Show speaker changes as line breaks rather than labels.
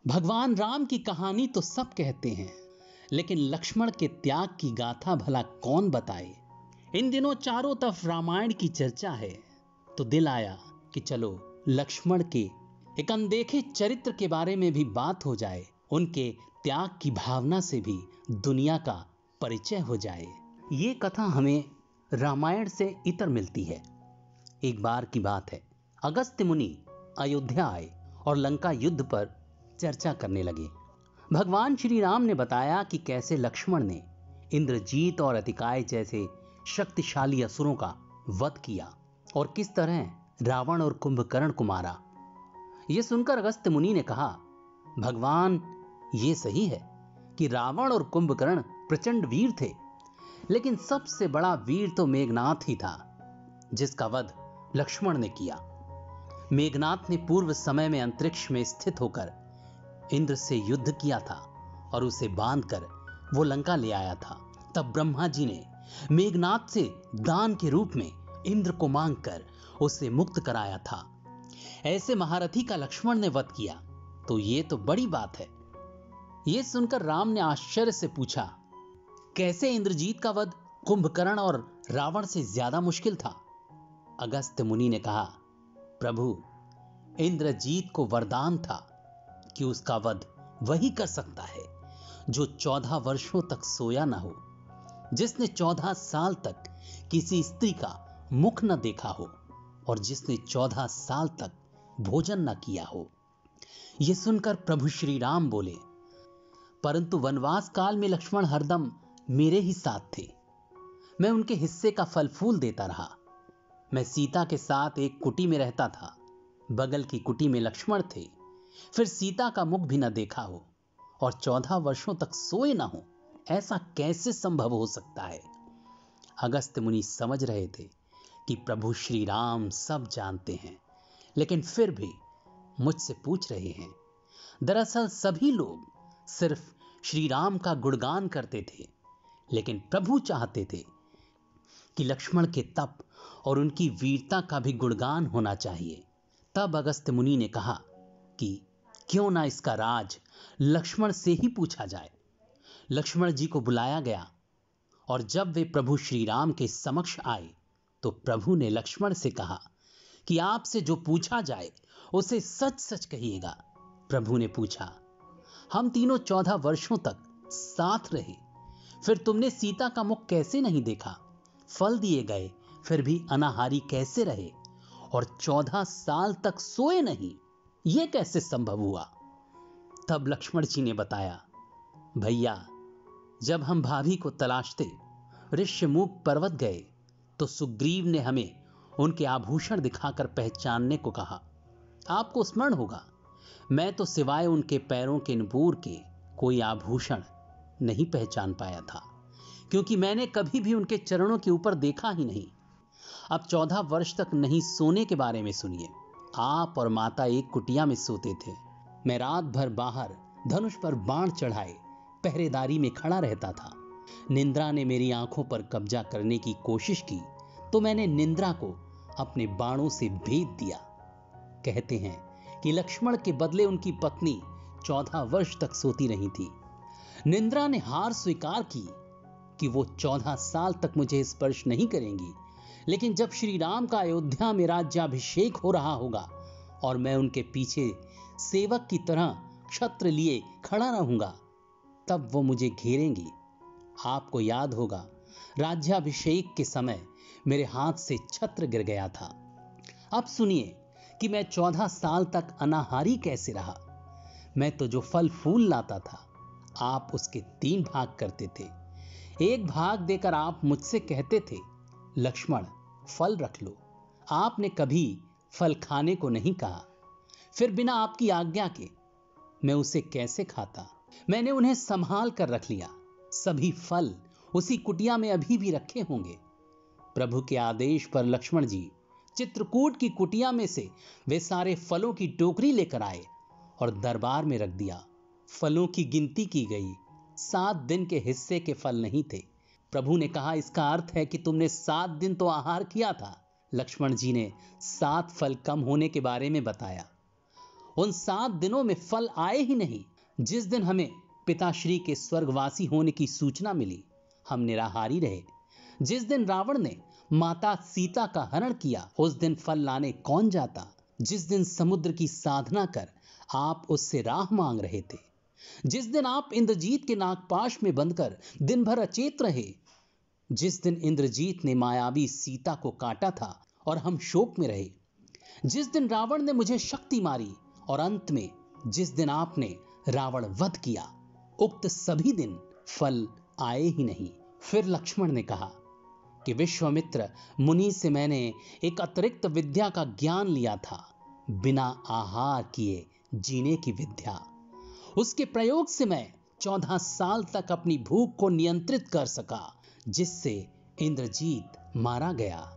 भगवान राम की कहानी तो सब कहते हैं, लेकिन लक्ष्मण के त्याग की गाथा भला कौन बताए। इन दिनों चारों तरफ रामायण की चर्चा है, तो दिल आया कि चलो लक्ष्मण के एक अनदेखे चरित्र के बारे में भी बात हो जाए, उनके त्याग की भावना से भी दुनिया का परिचय हो जाए। ये कथा हमें रामायण से इतर मिलती है। एक बार की बात है, अगस्त्य मुनि अयोध्या आए और लंका युद्ध पर चर्चा करने लगे। भगवान श्री राम ने बताया कि कैसे लक्ष्मण ने इंद्रजीत और अतिकाय जैसे शक्तिशाली असुरों का वध किया और किस तरह रावण और कुंभकर्ण को मारा। यह सुनकर अगस्त्य मुनि ने कहा, भगवान, ये सही है कि रावण और कुंभकर्ण प्रचंड वीर थे, लेकिन सबसे बड़ा वीर तो मेघनाथ ही था, जिसका वध लक्ष्मण ने किया। मेघनाथ ने पूर्व समय में अंतरिक्ष में स्थित होकर इंद्र से युद्ध किया था और उसे बांधकर वो लंका ले आया था। तब ब्रह्मा जी ने मेघनाथ से दान के रूप में इंद्र को मांगकर उसे मुक्त कराया था। ऐसे महारथी का लक्ष्मण ने वध किया, तो ये तो बड़ी बात है। यह सुनकर राम ने आश्चर्य से पूछा, कैसे इंद्रजीत का वध कुंभकर्ण और रावण से ज्यादा मुश्किल था? अगस्त्य मुनि ने कहा, प्रभु, इंद्रजीत को वरदान था कि उसका वध वही कर सकता है जो 14 वर्षों तक सोया न हो, जिसने 14 साल तक किसी स्त्री का मुख न देखा हो और जिसने 14 साल तक भोजन न किया हो। यह सुनकर प्रभु श्री राम बोले, परंतु वनवास काल में लक्ष्मण हरदम मेरे ही साथ थे। मैं उनके हिस्से का फल फूल देता रहा। मैं सीता के साथ एक कुटी में रहता था। बगल की कुटी में लक्ष्मण थे। फिर सीता का मुख भी न देखा हो और 14 वर्षों तक सोए ना हो, ऐसा कैसे संभव हो सकता है? अगस्त्य मुनि समझ रहे थे कि प्रभु श्री राम सब जानते हैं, लेकिन फिर भी मुझसे पूछ रहे हैं। दरअसल सभी लोग सिर्फ श्री राम का गुणगान करते थे, लेकिन प्रभु चाहते थे कि लक्ष्मण के तप और उनकी वीरता का भी गुणगान होना चाहिए। तब अगस्त्य मुनि ने कहा कि क्यों ना इसका राज लक्ष्मण से ही पूछा जाए। लक्ष्मण जी को बुलाया गया और जब वे प्रभु श्री राम के समक्ष आए तो प्रभु ने लक्ष्मण से कहा कि आपसे जो पूछा जाए उसे सच सच कहिएगा। प्रभु ने पूछा, हम तीनों 14 वर्षों तक साथ रहे, फिर तुमने सीता का मुख कैसे नहीं देखा? फल दिए गए फिर भी अनाहारी कैसे रहे और 14 साल तक सोए नहीं? यह कैसे संभव हुआ? तब लक्ष्मण जी ने बताया, भैया, जब हम भाभी को तलाशते ऋष्यमुख पर्वत गए तो सुग्रीव ने हमें उनके आभूषण दिखाकर पहचानने को कहा। आपको स्मरण होगा, मैं तो सिवाय उनके पैरों के नुपुर के कोई आभूषण नहीं पहचान पाया था, क्योंकि मैंने कभी भी उनके चरणों के ऊपर देखा ही नहीं। अब 14 वर्ष तक नहीं सोने के बारे में सुनिए। आप और माता एक कुटिया में सोते थे। मैं रात भर बाहर धनुष पर बाण चढ़ाए पहरेदारी में खड़ा रहता था। निंद्रा ने मेरी आंखों पर कब्जा करने की कोशिश की तो मैंने निंद्रा को अपने बाणों से भेद दिया। कहते हैं कि लक्ष्मण के बदले उनकी पत्नी 14 वर्ष तक सोती रही थी। निंद्रा ने हार स्वीकार की कि वो 14 साल तक मुझे स्पर्श नहीं करेंगी, लेकिन जब श्री राम का अयोध्या में राज्याभिषेक हो रहा होगा और मैं उनके पीछे सेवक की तरह छत्र लिए खड़ा रहूंगा, तब वो मुझे घेरेंगी। आपको याद होगा, राज्याभिषेक के समय मेरे हाथ से छत्र गिर गया था। अब सुनिए कि मैं 14 साल तक अनाहारी कैसे रहा। मैं तो जो फल फूल लाता था, आप उसके 3 भाग करते थे। एक भाग देकर आप मुझसे कहते थे, लक्ष्मण, फल रख लो। आपने कभी फल खाने को नहीं कहा। फिर बिना आपकी आज्ञा के मैं उसे कैसे खाता? मैंने उन्हें संभाल कर रख लिया। सभी फल उसी कुटिया में अभी भी रखे होंगे। प्रभु के आदेश पर लक्ष्मण जी चित्रकूट की कुटिया में से वे सारे फलों की टोकरी लेकर आए और दरबार में रख दिया। फलों की गिनती की गई, 7 दिन के हिस्से के फल नहीं थे। प्रभु ने कहा, इसका अर्थ है कि तुमने 7 दिन तो आहार किया था। लक्ष्मण जी ने 7 फल कम होने के बारे में बताया। उन 7 दिनों में फल आए ही नहीं। जिस दिन हमें पिताश्री के स्वर्गवासी होने की सूचना मिली, हम निराहारी रहे। जिस दिन रावण ने माता सीता का हरण किया, उस दिन फल लाने कौन जाता। जिस दिन समुद्र की साधना कर आप उससे राह मांग रहे थे, जिस दिन आप इंद्रजीत के नागपाश में बंधकर दिन भर अचेत रहे, जिस दिन इंद्रजीत ने मायावी सीता को काटा था और हम शोक में रहे, जिस दिन रावण ने मुझे शक्ति मारी और अंत में जिस दिन आपने रावण वध किया, उक्त सभी दिन फल आए ही नहीं। फिर लक्ष्मण ने कहा कि विश्वामित्र मुनि से मैंने एक अतिरिक्त विद्या का ज्ञान लिया था, बिना आहार किए जीने की विद्या। उसके प्रयोग से मैं 14 साल तक अपनी भूख को नियंत्रित कर सका, जिससे इंद्रजीत मारा गया।